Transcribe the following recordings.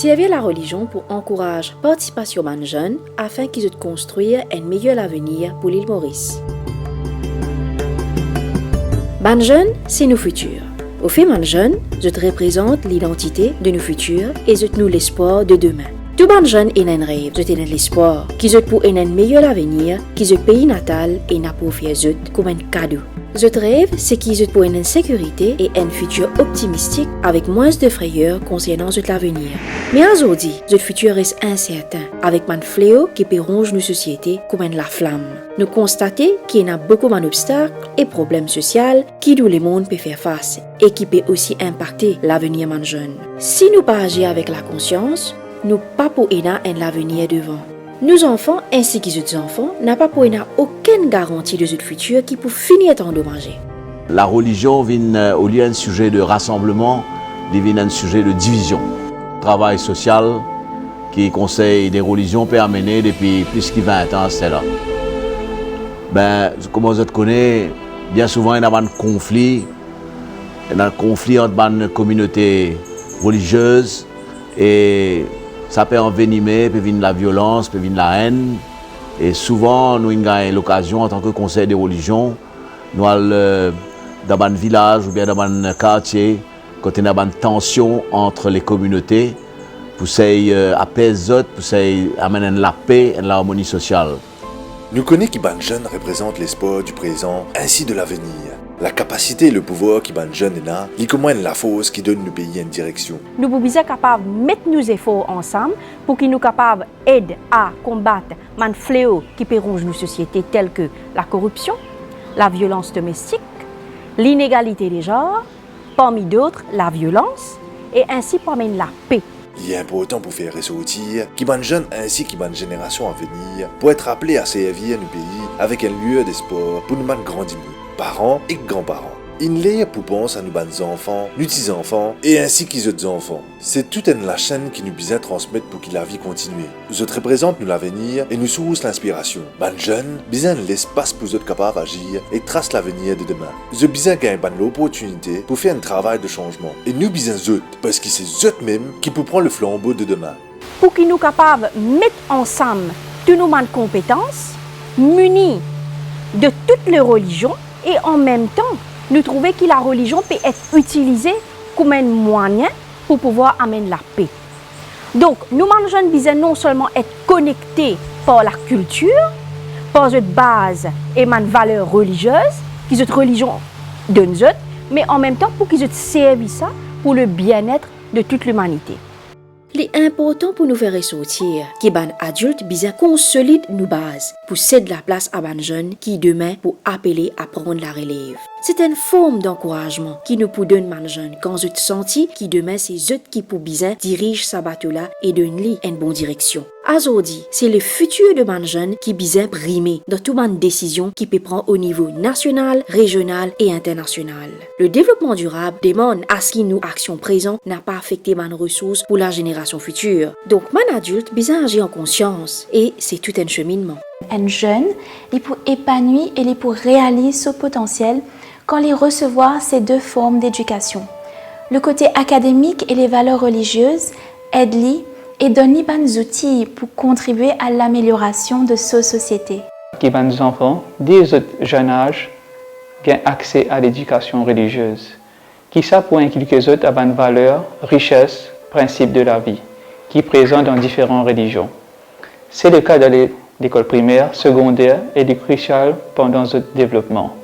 Servir la religion pour encourager la participation des jeunes afin qu'ils aient construire un meilleur avenir pour l'île Maurice. Les jeunes, c'est nos futurs. Au fait, les jeunes, ils représentent l'identité de nos futurs et ils nous l'espoir de demain. Tous les jeunes ont un rêve, ils ont l'espoir qu'ils aient pour un meilleur avenir, qu'ils aient pays natal et n'a pour faire comme un cadeau. Notre rêve, c'est qu'ils aient pour une sécurité et un futur optimistique avec moins de frayeur concernant l'avenir. Mais aujourd'hui, notre futur reste incertain avec un fléau qui peut ronger nos sociétés comme la flamme. Nous constatons qu'il y a beaucoup d'obstacles et problèmes sociaux qui tout le monde peut faire face et qui peut aussi impacter l'avenir des jeunes. Si nous pas agir avec la conscience, nous pas pour un avenir devant. Nos enfants ainsi que les autres enfants n'ont pas pour aucune garantie de notre futur qui peut finir endommagé. La religion vient au lieu d'un sujet de rassemblement, devient un sujet de division. Le travail social qui conseille des religions peut amener depuis plus de 20 ans, c'est là. Comme vous connaissez, bien souvent il y a un conflit entre une communauté religieuse et ça peut envenimer, peut venir la violence, peut venir la haine. Et souvent, nous avons l'occasion, en tant que conseil de religion, nous allons dans un village ou bien dans un quartier, quand il y a une tension entre les communautés, pour apaiser, pour amener la paix et l'harmonie sociale. Nous connaissons que les jeunes représentent l'espoir du présent ainsi de l'avenir. La capacité et le pouvoir qui les jeunes ont, ils commandent la force qui donne au pays une direction. Nous sommes capables de mettre nos efforts ensemble pour qu'ils soient capables d'aider à combattre les fléaux qui pérongent nos sociétés tels que la corruption, la violence domestique, l'inégalité des genres, parmi d'autres la violence et ainsi parmi la paix. Il est important pour faire ressortir que les jeunes ainsi que les générations à venir pour être appelés à servir nos pays avec un lieu d'espoir pour nous grandir, parents et grands-parents. Il est pour penser à nos enfants, nos petits-enfants et ainsi qu'ils autres enfants. C'est toute la chaîne qui nous besoin transmettre pour que la vie continue. Nous autres représentent nous l'avenir et nous source l'inspiration. Les jeunes besoin l'espace pour être capables d'agir et tracer l'avenir de demain. Nous besoin gagner l'opportunité pour faire un travail de changement. Et nous besoin eux parce que c'est eux-mêmes qui peuvent prendre le flambeau de demain. Pour qu'ils nous capables de mettre ensemble toutes nos compétences, munis de toutes les religions et en même temps nous trouvons que la religion peut être utilisée comme un moyen pour pouvoir amener la paix. Donc, nous, les jeunes, besoin non seulement être connectés par la culture, par notre base et nos valeurs religieuses, qu'ils ont religion de nous autres, mais en même temps pour qu'ils aient servi ça pour le bien-être de toute l'humanité. Il est important pour nous faire ressortir que les adultes besoin consolident nos bases pour céder la place à les jeunes qui demain pour appeler à prendre la relève. C'est une forme d'encouragement qui nous peut donner aux jeunes quand ils sentent que demain c'est eux qui pour bien diriger sa bateau-là et donner une bonne direction. Aujourd'hui, c'est le futur de les jeunes qui besoin primer dans toutes les décisions qui peut prendre au niveau national, régional et international. Le développement durable demande à ce que nos actions présentes n'a pas affecté les ressources pour la génération future. Donc, les adultes besoin agir en conscience et c'est tout un cheminement. Un jeune, il peut épanouir et il peut réaliser son potentiel quand il recevoir ces deux formes d'éducation. Le côté académique et les valeurs religieuses aident et donnent les outils pour contribuer à l'amélioration de sa société. Les enfants, dès le jeune âge, ont accès à l'éducation religieuse, qui ça pour inculquer eux à une valeur, richesse, principe de la vie, qui est présent dans différentes religions. C'est le cas dans l'école primaire, secondaire et du crucial pendant le développement.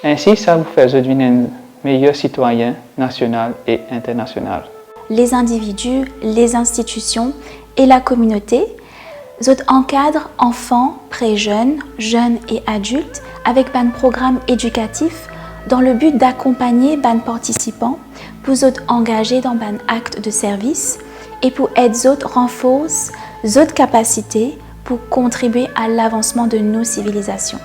Ainsi, ça vous fait devenir un meilleur citoyen national et international. Les individus, les institutions et la communauté encadrent enfants, pré-jeunes, jeunes et adultes avec un programme éducatif dans le but d'accompagner les participants pour les engager dans un acte de service et pour aider les renforcer les capacités pour contribuer à l'avancement de nos civilisations.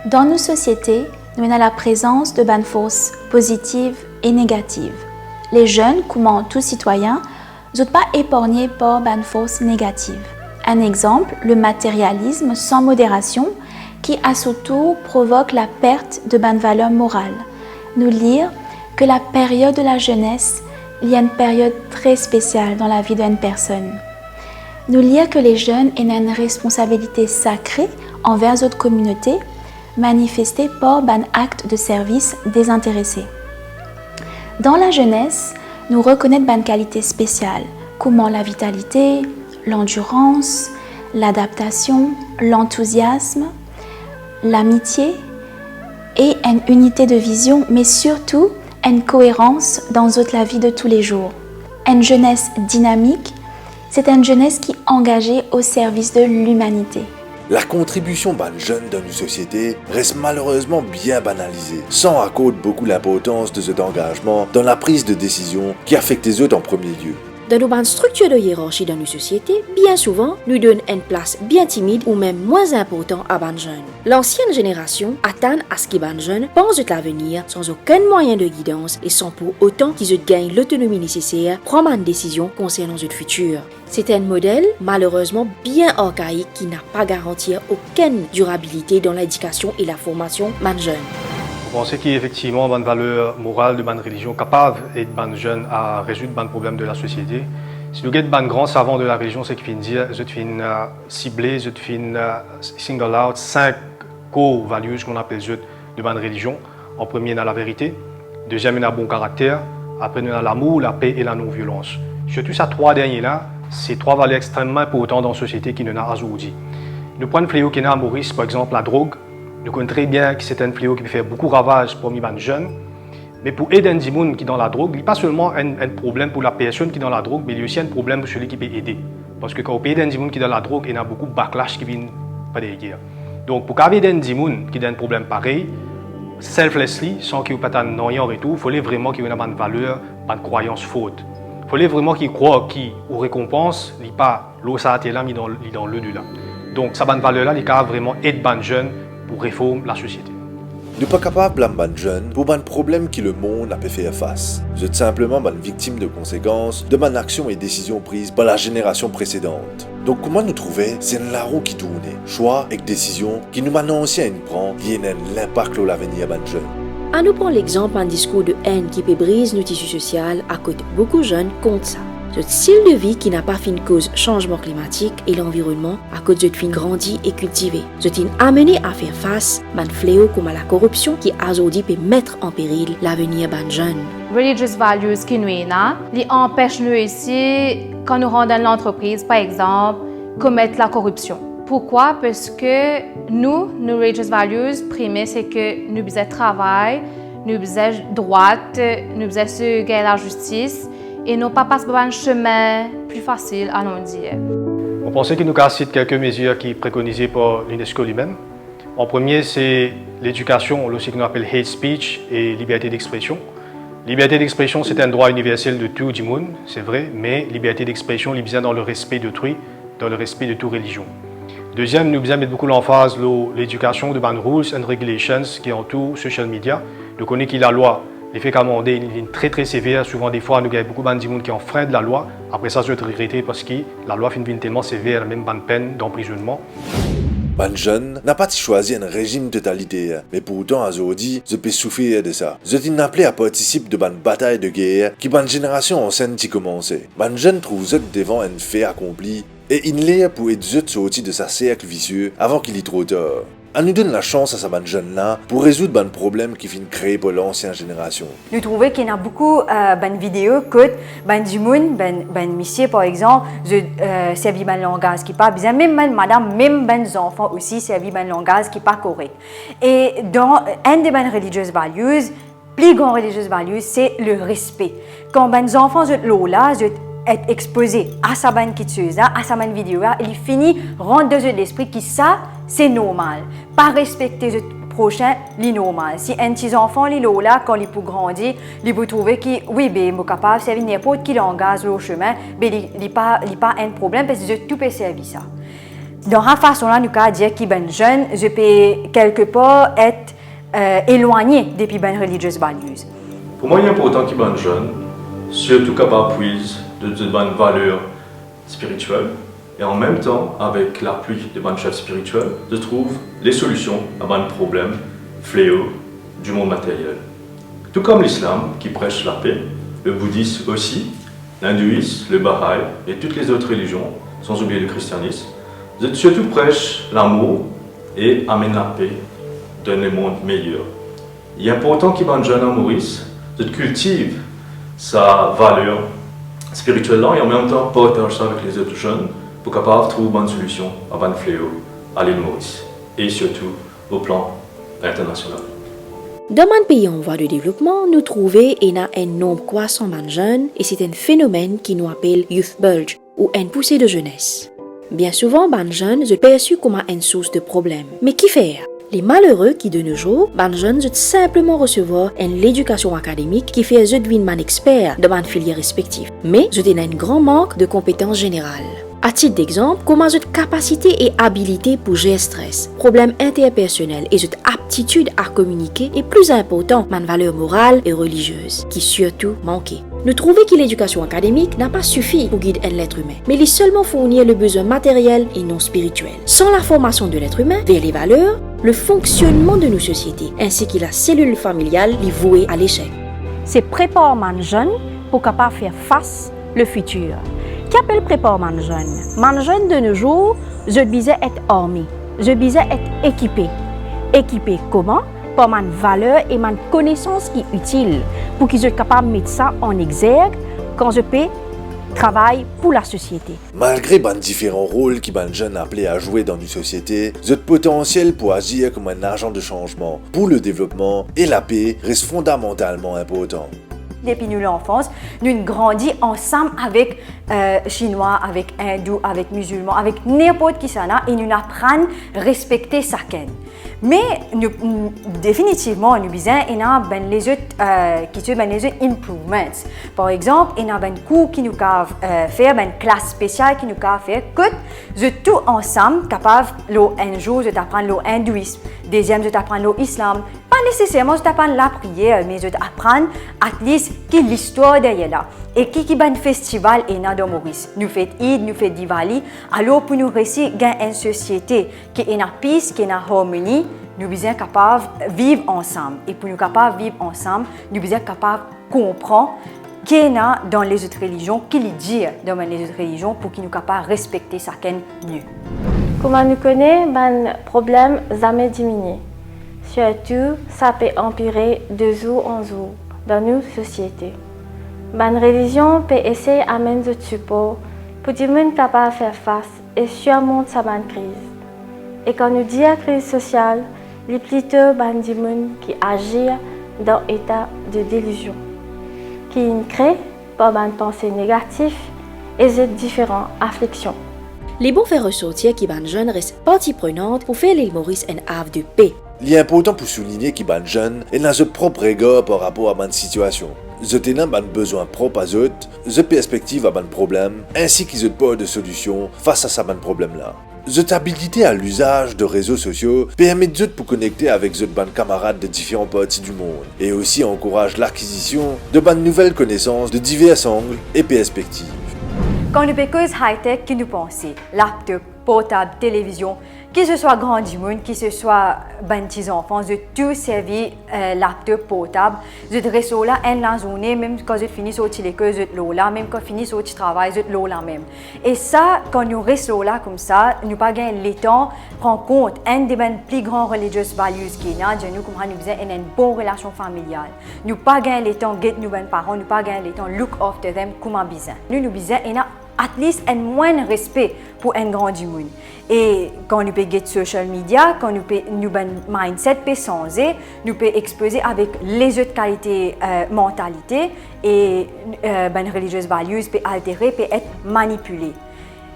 Dans nos sociétés, nous avons la présence de bonnes forces positives et négatives. Les jeunes, comme tous citoyens, ne sont pas épargnés par bonnes forces négatives. Un exemple, le matérialisme sans modération qui à son tour provoque la perte de bonnes valeurs morales. Nous lire que la période de la jeunesse il y a une période très spéciale dans la vie d'une personne. Nous lions que les jeunes aient une responsabilité sacrée envers notre communauté, manifestée par un acte de service désintéressé. Dans la jeunesse, nous reconnaissons une qualité spéciale, comme la vitalité, l'endurance, l'adaptation, l'enthousiasme, l'amitié et une unité de vision, mais surtout une cohérence dans la vie de tous les jours. Une jeunesse dynamique, c'est une jeunesse qui est engagée au service de l'humanité. La contribution ban jeunes dans une société reste malheureusement bien banalisée, sans accorder beaucoup l'importance de cet engagement dans la prise de décision qui affecte les autres en premier lieu. Dans nos structures de hiérarchie dans nos sociétés, bien souvent, nous donnons une place bien timide ou même moins importante à ban jeunes. L'ancienne génération attend à ce que ban jeunes pensent de l'avenir sans aucun moyen de guidance et sans pour autant qu'ils gagnent l'autonomie nécessaire pour prendre une décision concernant notre futur. C'est un modèle malheureusement bien archaïque qui n'a pas garanti aucune durabilité dans l'éducation et la formation ban jeunes. Vous pensez qu'il y a effectivement une valeur morale de une religion capable et de jeunes à résoudre les problèmes de la société. Si nous avons un grand savant de la religion, c'est qu'il dit je fin cibler, je fin single out 5 core values qu'on appelle de une religion. En premier, on a la vérité. Deuxième, on a le bon caractère. Après, on a l'amour, la paix et la non-violence. Surtout ces 3 derniers-là, c'est 3 valeurs extrêmement importantes dans la société qui nous a aujourd'hui. Nous prenons le fléau qui est à Maurice, par exemple la drogue. Nous connaissons très bien que c'est un fléau qui peut faire beaucoup de ravages pour les jeunes. Mais pour aider les gens qui sont dans la drogue, il n'y a pas seulement un problème pour la personne qui est dans la drogue, mais il y a aussi un problème pour celui qui peut aider. Parce que quand on aide les gens qui sont dans la drogue, il y a beaucoup de backlash qui viennent pas des guerres. Donc pour aider les gens qui ont un problème pareil, selflessly, sans qu'il n'y ait pas de non et tout, il faut vraiment qu'il y ait une valeur, une croyance faute. Il faut vraiment qu'ils croient qu'aux récompenses, il n'y a pas l'eau ça là, mis dans le là. Donc cette valeur-là, il y a vraiment aider les jeunes pour réformer la société. Nous pas capables de ban jeunes pour ban problème qui le monde a pu faire face. Vous êtes simplement ban victime de conséquences de ban actions et décisions prises par la génération précédente. Donc comment nous trouver, c'est la roue qui tourne, choix et décisions qui nous man anciens prend qui ont l'impact sur l'avenir ban jeunes. À nous prendre l'exemple d'un discours de haine qui peut briser nos tissus sociaux à côté beaucoup de jeunes contre ça. Ce style de vie qui n'a pas fait une cause changement climatique et l'environnement à cause de fin grandi et cultivé. Ce qui amené à faire face à un fléau comme la corruption qui aujourd'hui peut mettre en péril l'avenir des jeunes. Religious values qui nous empêchent nous ici, quand nous rendons l'entreprise, par exemple, commettre la corruption. Pourquoi? Parce que nos religious values primées, c'est que nous faisons travail, nous faisons droite, nous faisons gagner la justice. Et non pas passer par un chemin plus facile à nous dire. On pensait que nous citer quelques mesures qui sont préconisées par l'UNESCO lui-même. En premier, c'est l'éducation, ce qu'on appelle hate speech et liberté d'expression. Liberté d'expression, c'est un droit universel de tout le monde, c'est vrai, mais liberté d'expression, il vient dans le respect d'autrui, dans le respect de toute religion. Deuxième, nous avons mis beaucoup l'emphase sur l'éducation de ban rules and regulations qui entourent social media. Nous connaissons qui la loi. Les faits qu'amender une ligne très très sévère, souvent des fois nous avons beaucoup de gens qui enfreignent la loi. Après ça, je vais regretter parce que la loi fait une tellement sévère, même bonne peine d'emprisonnement. Ban jeune n'a pas choisi un régime totalitaire, mais pourtant aujourd'hui, je peux souffrir de ça. Je t'ai appelé à participer de ban bataille de guerre qui ban génération ancienne qui commençait. Ban jeune trouve zut devant un fait accompli et il l'est pour être zut sorti de sa cercle vicieux avant qu'il y ait trop tard. On nous donne la chance à ces jeunes-là pour résoudre les problèmes qui viennent créer pour l'ancienne génération. Nous trouvons qu'il y a beaucoup de vidéos que du monde, monsieur par exemple, servi un langage qui pas bien, même madame, même les enfants aussi servi un langage qui pas correct. Et dans un des religious values, plus grand religious values, c'est le respect. Quand les enfants sont là, être exposé à sa bonne kitcheuse, à sa bonne vidéo, il finit rendre de l'esprit qui ça c'est normal. Pas respecter le prochain, c'est normal. Si un petit enfant est là, quand il peut grandir, il peut trouver que oui, ben, il est capable de servir n'importe quel langage au chemin, mais il n'est pas un problème parce que tout peut servir ça. Dans la façon là, nous pouvons dire qu'il est jeune, je peux quelque part être éloigné des bonnes religious values. Pour moi, il est important qu'il est jeune, surtout capable de bonnes valeurs spirituelles et en même temps, avec l'appui des bonnes chefs spirituels, je trouve les solutions à bonnes problèmes, fléaux du monde matériel. Tout comme l'islam qui prêche la paix, le bouddhisme aussi, l'hindouisme, le bahaï et toutes les autres religions, sans oublier le christianisme, surtout prêchent l'amour et amènent la paix dans le monde meilleur. Il est important qu'il y ait un jeune à Maurice, cultive sa valeur spirituelle là et en même temps partage ça avec les autres jeunes pour capable trouver une bonne solution à un fléau à l'île Maurice et surtout au plan international. Dans un pays en voie de développement, nous trouvons un nombre croissant de jeunes et c'est un phénomène qui nous appelle youth bulge ou une poussée de jeunesse. Bien souvent, les jeunes sont perçus comme une source de problèmes. Mais qui faire? Les malheureux qui de nos jours, les jeunes doivent simplement recevoir l'éducation académique qui fait qu'ils deviennent un expert dans une filière respective. Mais ils ont un grand manque de compétences générales. À titre d'exemple, comment votre capacité et habilité pour gérer stress, problèmes interpersonnels et votre aptitude à communiquer est plus important que valeur morale et religieuse, qui surtout manquent. Nous trouvons que l'éducation académique n'a pas suffi pour guider l'être humain, mais il seulement fournir le besoin matériel et non spirituel. Sans la formation de l'être humain vers les valeurs, le fonctionnement de nos sociétés ainsi que la cellule familiale est vouée à l'échec. C'est préparer les jeunes pour capable faire face au futur. Qui appelle préparer les jeunes? Les jeunes de nos jours, je disais être armés, je disais être équipés. Équipés comment? Par ma valeur et ma connaissance qui est utile pour qu'ils soient capables de mettre ça en exergue quand je peux travailler pour la société. Malgré les différents rôles que les jeunes appelés à jouer dans une société, le potentiel pour agir comme un agent de changement pour le développement et la paix reste fondamentalement important. Depuis nous l'enfance, nous grandissons ensemble avec Chinois, avec Hindous, avec musulmans, avec n'importe qui ça et nous apprenons à respecter chacun. Mais nous, définitivement, nous avons les autres qui sont les autres improvements. Par exemple, il y a un cours qui nous a fait, une classe spéciale qui nous a fait, que nous tous ensemble capables un jour d'apprendre l'hindouisme, deuxième d'apprendre l'islam. Pas nécessairement d'apprendre la prière, mais d'apprendre at least qui l'histoire derrière là. Et qui est un festival dans Maurice. Nous faisons Eid, nous faisons Diwali. Alors pour nous réussir à une société qui est en paix, qui est en harmonie, nous sommes capables de vivre ensemble. Et pour nous capables de vivre ensemble, nous sommes capables de comprendre qu'il y a dans les autres religions, qu'il y a dans les autres religions pour qu'ils nous capables de respecter chacun mieux. Comment nous connaissons, les problèmes jamais diminué. Surtout, ça peut empirer de jour en jour dans nos sociétés. La religion peut essayer d'amener du support pour que les gens soient capables de faire face et surmonter cette crise. Et quand nous disons crise sociale, il y a plutôt des gens qui agissent dans un état de délusion, qui créent par des pensées négatives et de différentes afflictions. Les bons faire ressortir que les jeunes restent partie prenante pour faire l'île Maurice un havre de paix. Il est important pour souligner que les jeunes ont leur propre regard par rapport à une situation. Ils ont un besoin propre à eux, une perspective à un problème, ainsi qu'ils ont pas de solution face à ce problème-là. Cette habilité à l'usage de réseaux sociaux permet de vous connecter avec vos camarades de différentes parties du monde et aussi encourage l'acquisition de nouvelles connaissances de divers angles et perspectives. Quand nous parlons high-tech, qui nous pensons laptop, portable, télévision, que ce soit grand du monde, que ce soit petits enfants, de tout servir laptop, portable, de réseau là, la journée, même quand je finis sortir l'école, je là, même quand je finis sortir travail, je là même. Et ça, quand nous restons là comme ça, nous pas gagner le temps, prendre compte un des plus grands religious values qui est là, nous comme nous faisons une bonne relation familiale. Nous pas gagner le temps get nos parents, nous pas gagner le temps look after them comme un besoin. Nous besoin at least un moins respect pour un grand du monde. Et quand nous pouvons get social media, quand nous mindset peut changer, nous pouvons exposer avec les autres qualités mentalité et religious values peut altérer, peut être manipulé.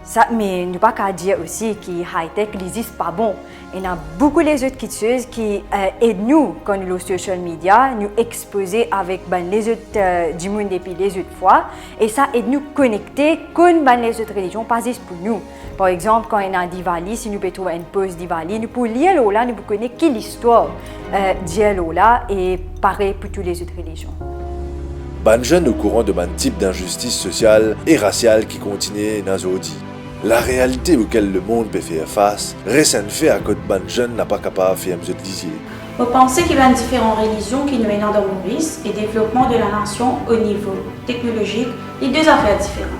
Ça, mais nous pas qu'à dire aussi que high-tech n'existe pas bon. Il y a beaucoup les autres choses qui aident nous quand nous sur social media, nous exposer avec les autres du monde et puis les autres fois. Et ça aide nous connecter avec les autres religions, pas juste pour nous. Par exemple, quand il y a Diwali, si nous pouvons trouver une pause Diwali, nous pouvons lire là, nous pouvons connaître qui l'histoire d'Yelo là et pareil pour toutes les autres religions. Les jeunes au courant de type d'injustice sociale et raciale qui continue dans Zodi. La réalité auquel le monde peut faire face reste un fait à côté de jeunes n'a pas capable de faire M. Lisier. Vous pensez qu'il y a différentes religions qui nous mènent dans Maurice et développement de la nation au niveau technologique, les deux affaires différentes.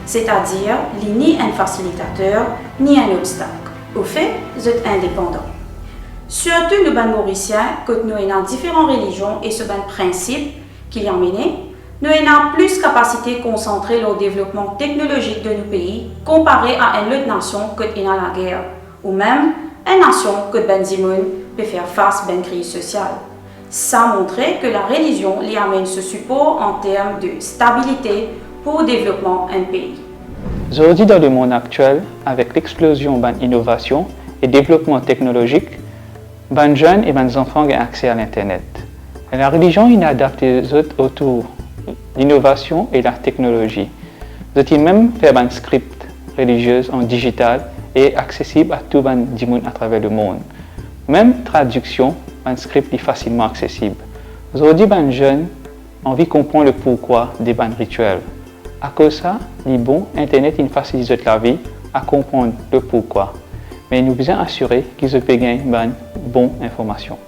C'est-à-dire, il n'y a ni un facilitateur, ni un obstacle. Au fait, vous êtes indépendants. Surtout nous, les Mauriciens, quand nous avons différentes religions et ce principe qui y emmène, nous avons plus capacité de concentrer le développement technologique de nos pays comparé à une autre nation qui est dans la guerre, ou même une nation que Benzimoun peut faire face à une crise sociale. Ça montre que la religion lui amène ce support en termes de stabilité pour le développement d'un pays. Aujourd'hui, dans le monde actuel, avec l'explosion de l'innovation et développement technologique, les jeunes et les enfants ont accès à l'Internet. Et la religion est adaptée autour de l'innovation et la technologie. Ils ont même fait un script religieux en digital et accessible à tout le monde à travers le monde. Même traduction, un script est facilement accessible. Aujourd'hui, les jeunes ont envie de comprendre le pourquoi des rituels. À cause de ça, Internet facilite la vie à comprendre le pourquoi. Mais nous devons assurer qu'ils aient gagné une bonne information.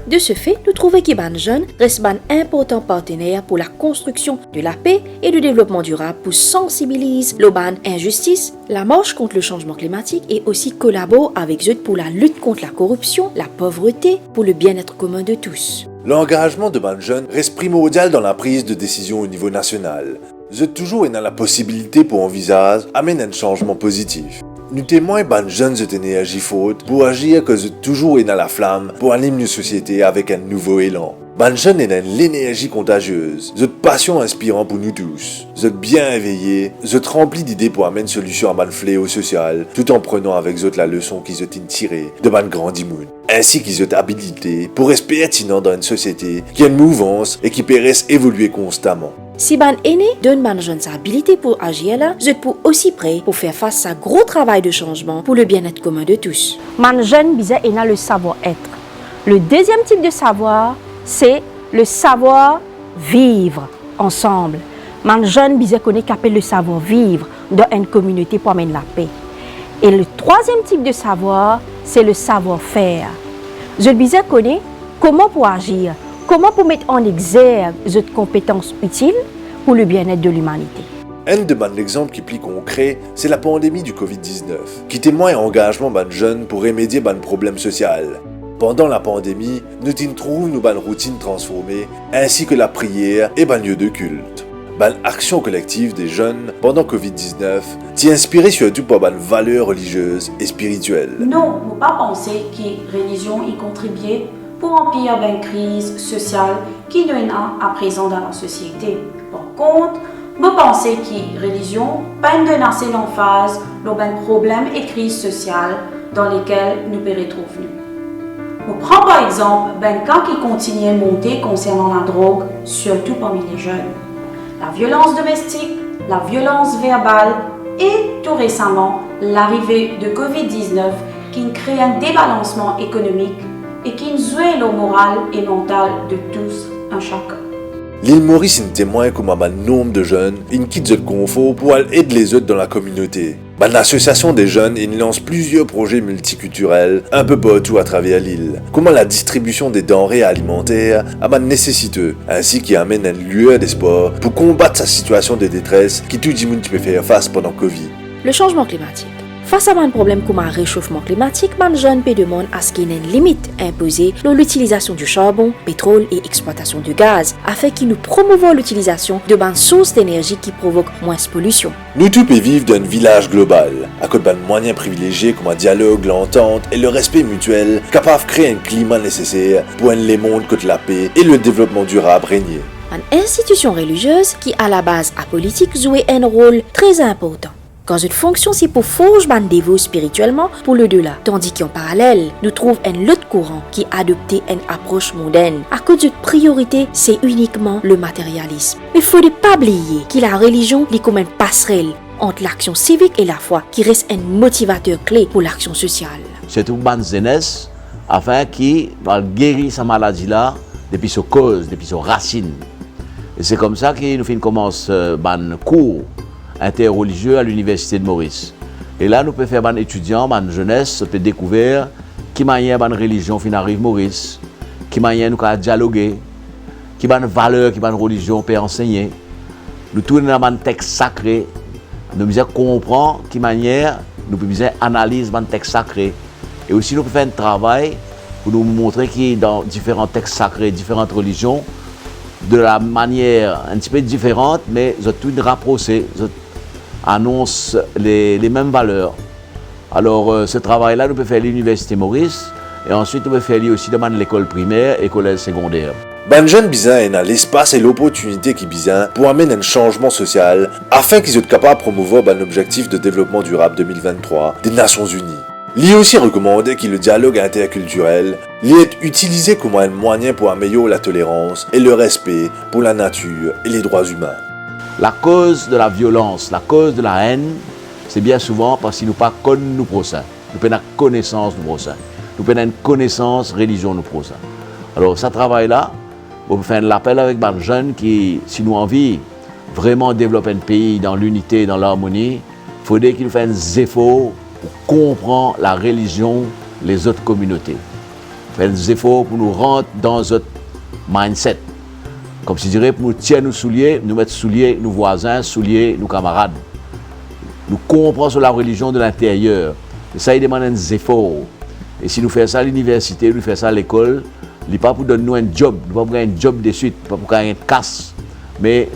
De ce fait, nous trouvons que les jeunes restent un important partenaire pour la construction de la paix et du développement durable pour sensibiliser l'injustice, la marche contre le changement climatique et aussi collaborer avec eux pour la lutte contre la corruption, la pauvreté, pour le bien-être commun de tous. L'engagement de ban jeunes reste primordial dans la prise de décision au niveau national. Vous êtes toujours dans la possibilité pour envisager amener un changement positif. Nous témoignons ban jeunes de énergie forte pour agir que vous êtes toujours dans la flamme pour animer une société avec un nouveau élan. Ban jeunes est dans l'énergie contagieuse, vous êtes passion inspirant pour nous tous. Vous êtes bien éveillés, vous êtes remplis d'idées pour amener une solution à ban fléau social, tout en prenant avec vous la leçon qu'ils ont tirée de ban grand monde. Ainsi qu'ils ont habilité pour rester pertinent dans une société qui a une mouvance et qui peut évoluer constamment. Si ban aîné donne ban jeunes sa habilité pour agir là, vous êtes aussi prêts pour faire face à un gros travail de changement pour le bien-être commun de tous. Man jeune bizarre et le savoir-être. Le deuxième type de savoir, c'est le savoir-vivre ensemble. Man jeune bizarre connaît qu'appelle le savoir-vivre dans une communauté pour amener la paix. Et le troisième type de savoir, c'est le savoir-faire. Je bizarre connaît comment pour agir, comment pour mettre en exergue les compétences utiles pour le bien-être de l'humanité. Un de l'exemple qui est plus concret, c'est la pandémie du Covid-19, qui témoigne l'engagement de jeunes pour remédier à un problème social. Pendant la pandémie, nous trouvons nos routines transformées, ainsi que la prière et lieu de culte. L'action collective des jeunes pendant Covid-19 t'y inspiré surtout par les valeurs religieuses et spirituelles. Non, nous pas penser que la religion y contribuait pour empirer une crise sociale qui nous est à présent dans la société. Par contre, nous pensons que la religion peine de lancer l'emphase dans les problèmes et crises sociales dans lesquels nous nous retrouvons. Nous prenons par exemple un cas qui continue à monter concernant la drogue, surtout parmi les jeunes. La violence domestique, la violence verbale et tout récemment l'arrivée de Covid-19 qui crée un débalancement économique et qui nous le moral et mental de tous un chacun. L'île Maurice est témoin comme un nombre de jeunes quittent le confort pour aider les autres dans la communauté. L'association des jeunes lance plusieurs projets multiculturels un peu partout à travers l'île, comme la distribution des denrées alimentaires à nécessiteux, ainsi qu'il amène un lueur d'espoir pour combattre sa situation de détresse qui tout le monde peut faire face pendant Covid. Le changement climatique. Face à un problème comme un réchauffement climatique, les jeunes demandent à ce qu'il y ait une limite imposée dans l'utilisation du charbon, pétrole et exploitation du gaz, afin qu'ils nous promouvent l'utilisation de bonnes sources d'énergie qui provoquent moins de pollution. Nous tous pouvons vivre dans un village global, à cause d'un moyen privilégié comme un dialogue, l'entente et le respect mutuel, capable de créer un climat nécessaire pour un monde contre la paix et le développement durable régner. Une institution religieuse qui, à la base apolitique, joue un rôle très important. Quand une fonction, c'est pour forger un dévot spirituellement pour le delà, tandis qu'en parallèle, nous trouvons un autre courant qui a adopté une approche mondaine. À cause de priorité, c'est uniquement le matérialisme. Il ne faut pas oublier que la religion est comme une passerelle entre l'action civique et la foi, qui reste un motivateur clé pour l'action sociale. C'est une bonne jeunesse afin qu'il guérir sa maladie-là depuis sa cause, depuis sa racine. Et c'est comme ça que nous commençons un cours interreligieux à l'Université de Maurice. Et là, nous pouvons faire des étudiants, des jeunesse, peut découvrir qui manière une religion fin arrive Maurice, qui manière nous peut dialoguer, qui une valeur, qui une religion peut enseigner. Nous tournons dans un texte sacré, nous pouvons comprendre qui manière nous pouvons analyser un texte sacré. Et aussi, nous pouvons faire un travail pour nous montrer que dans différents textes sacrés, différentes religions, de la manière un petit peu différente, mais ils ont tout rapproché, ils annoncent les mêmes valeurs. Alors, ce travail-là, nous pouvons faire à l'Université Maurice, et ensuite, nous pouvons faire aussi dans l'école primaire et collège secondaire. Ben jeunes bizarres ont l'espace et l'opportunité qui bizarre pour amener un changement social afin qu'ils soient capables de promouvoir un objectif de développement durable 2023 des Nations Unies. Il est aussi recommandé que le dialogue interculturel est utilisé comme un moyen pour améliorer la tolérance et le respect pour la nature et les droits humains. La cause de la violence, la cause de la haine, c'est bien souvent parce que nous pas connaissons nos prochains. Nous avons une connaissance de nos prochains. Nous avons une connaissance religion de nos prochains. Alors, ce travail-là, on peut faire l'appel avec les jeunes qui, si nous envie vraiment développer un pays dans l'unité, dans l'harmonie, il faudrait qu'ils fassent des efforts pour comprendre la religion des autres communautés. Faire des efforts pour nous rentrer dans notre mindset. Comme si je dirais, pour nous tirer nos souliers, nous mettre souliers nos voisins, souliers nos camarades. Nous comprenons sur la religion de l'intérieur. Et ça, il demande des efforts. Et si nous faisons ça à l'université, nous faisons ça à l'école, il n'est pas pour donner nous un job, il n'est pas pour gagner un job de suite, pas pour gagner une casse, mais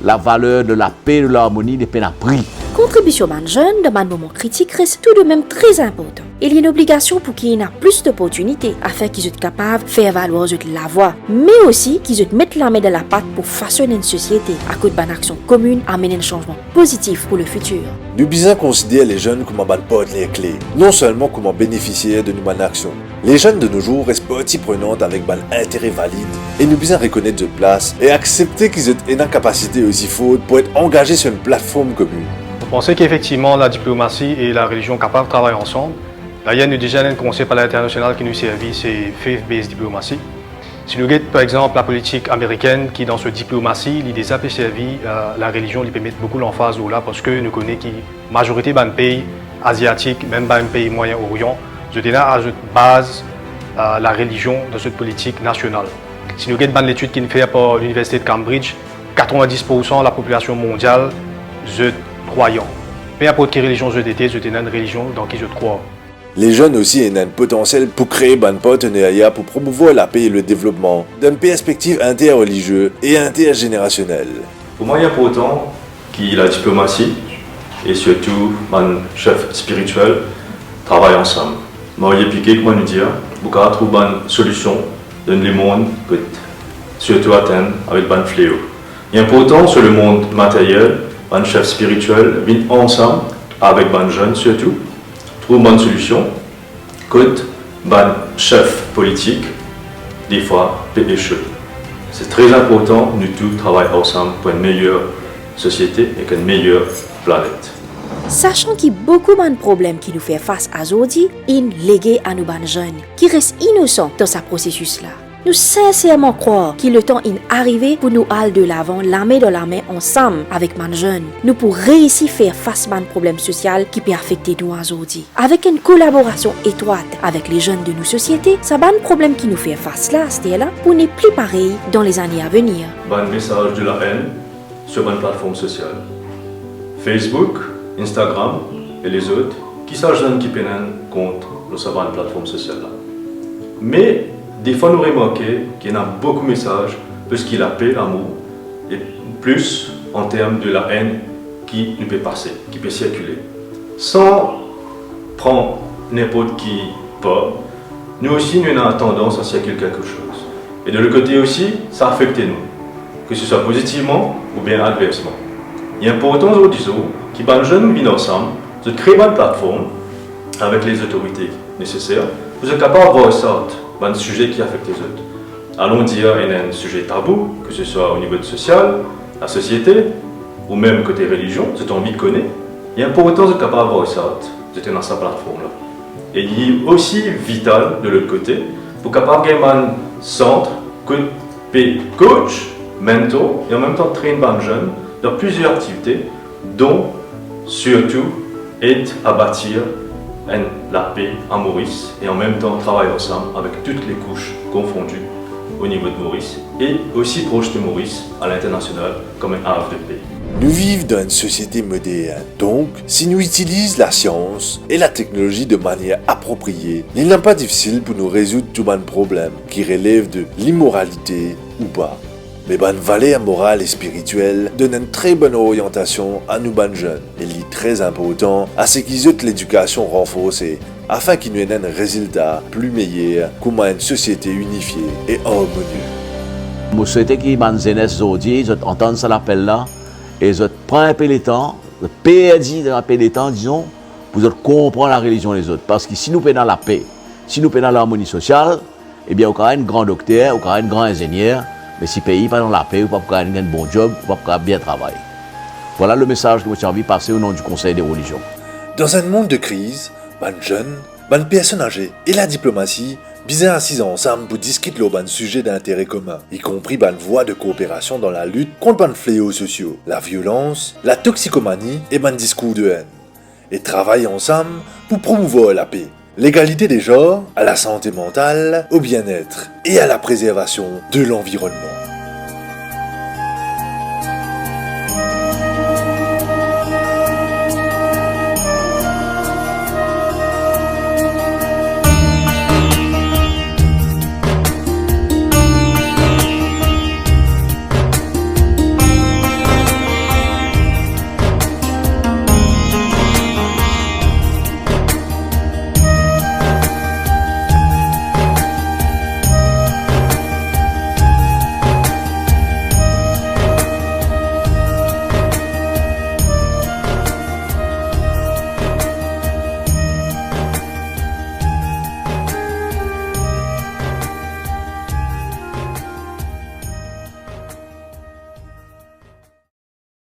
la valeur de la paix et de l'harmonie n'est pas prix. Contribution des jeunes dans un moment critique reste tout de même très important. Il y a une obligation pour qu'ils aient plus d'opportunités afin qu'ils soient capables de faire valoir la voix, mais aussi qu'ils mettent la main dans la pâte pour façonner une société à cause d'une action commune amener un changement positif pour le futur. Nous devons considérer les jeunes comme un porte les clés, non seulement comme un bénéficiaire de nos actions. Les jeunes de nos jours restent partie prenante avec un intérêt valide et nous devons reconnaître notre place et accepter qu'ils aient une capacité aussi forte pour être engagés sur une plateforme commune. Je pense qu'effectivement la diplomatie et la religion capables de travailler ensemble. Là, il y a déjà un concept à l'international qui nous servit, c'est Faith-Based Diplomacy. Si nous regardons par exemple la politique américaine qui dans ce diplomatie, il des a servi la religion, il peut mettre beaucoup l'emphase là parce que nous connaissons que la majorité des pays asiatiques, même dans les pays Moyen-Orient, je dirais à cette base la religion dans cette politique nationale. Si nous regardons l'étude qui est faite par l'Université de Cambridge, 90% de la population mondiale est croyant. Peu importe quelle religion je déteste, je une religion dans qui je crois. Les jeunes aussi ont un potentiel pour créer un partenariat pour promouvoir la paix et le développement d'une perspective interreligieuse et intergénérationnelle. Pour moi, il est important que la diplomatie et surtout un chef spirituel travaillent ensemble. Moi, il est piqué, comment nous dire, pour trouver une solution dans le monde que surtout atteindre avec un fléau. Il est important sur le monde matériel, un chef spirituel vient ensemble avec un jeune surtout, trouve une bonne solution, que un chef politique, des fois, peut échouer. C'est très important, nous tous travaillons ensemble pour une meilleure société et une meilleure planète. Sachant qu'il y a beaucoup de problèmes qui nous font face à aujourd'hui, il légué à nos jeunes qui restent innocents dans ce processus-là. Nous sincèrement croire qu'il le temps est arrivé pour nous aller de l'avant, la main dans la main, ensemble avec les jeunes. Nous pour réussir à faire face à un problème social qui peut affecter nous aujourd'hui. Avec une collaboration étroite avec les jeunes de nos sociétés, ça va un problème qui nous fait face là, c'est là, pour ne plus pareil dans les années à venir. Un message de la haine sur une plateforme sociale. Facebook, Instagram et les autres, qui sont jeunes qui peinent contre une plateforme sociale là. Mais des fois, nous remarquons qu'il y a beaucoup de messages, plus qu'il a paix, l'amour, et plus en termes de la haine qui peut passer, qui peut circuler. Sans prendre n'importe qui pas, nous aussi, nous avons tendance à circuler quelque chose. Et de l'autre côté aussi, ça affecte nous, que ce soit positivement ou bien adversement. Il est important aujourd'hui que les jeunes viennent ensemble, de créer une plateforme avec les autorités nécessaires, pour être capable de voir ça. Un sujet qui affecte les autres. Allons dire qu'il y a un sujet tabou, que ce soit au niveau social, la société, ou même côté religion, c'est envie de connaître. Il est important d'être capable de voir ça, d'être dans sa plateforme-là. Et il est aussi vital de l'autre côté, pour capable de gagner un centre, coach, mentor, et en même temps traîner les jeunes dans plusieurs activités, dont surtout aide à bâtir la paix à Maurice et en même temps travaille ensemble avec toutes les couches confondues au niveau de Maurice et aussi proche de Maurice à l'international comme un havre de paix. Nous vivons dans une société moderne, donc si nous utilisons la science et la technologie de manière appropriée, il n'est pas difficile pour nous résoudre tous les problèmes qui relèvent de l'immoralité ou pas. Mais bonnes valeurs morales et spirituelles donnent une très bonne orientation à nous bonnes jeunes. Il est très important à ce qu'ils aient l'éducation renforcée afin qu'ils nous aient un résultat plus meilleur comme une société unifiée et harmonieuse. Je souhaite que les jeunesse aujourd'hui entendent ça l'appel là et je prends un peu le temps, je perdis un peu le temps, disons, pour comprendre la religion des autres. Parce que si nous sommes dans la paix, si nous sommes dans l'harmonie sociale, eh bien, on aura un grand docteur, on aura un grand ingénieur, mais si le pays n'est pas dans la paix, on ne peut pas avoir un bon job, on ne peut pas bien travailler. Voilà le message que j'ai envie de passer au nom du Conseil des religions. Dans un monde de crise, bonnes jeunes, bonnes personnes âgées et la diplomatie, bien assis ensemble pour discuter de sujets d'intérêt commun, y compris bonnes voies de coopération dans la lutte contre les fléaux sociaux, la violence, la toxicomanie et bonnes discours de haine. Et travailler ensemble pour promouvoir la paix, l'égalité des genres, à la santé mentale, au bien-être et à la préservation de l'environnement.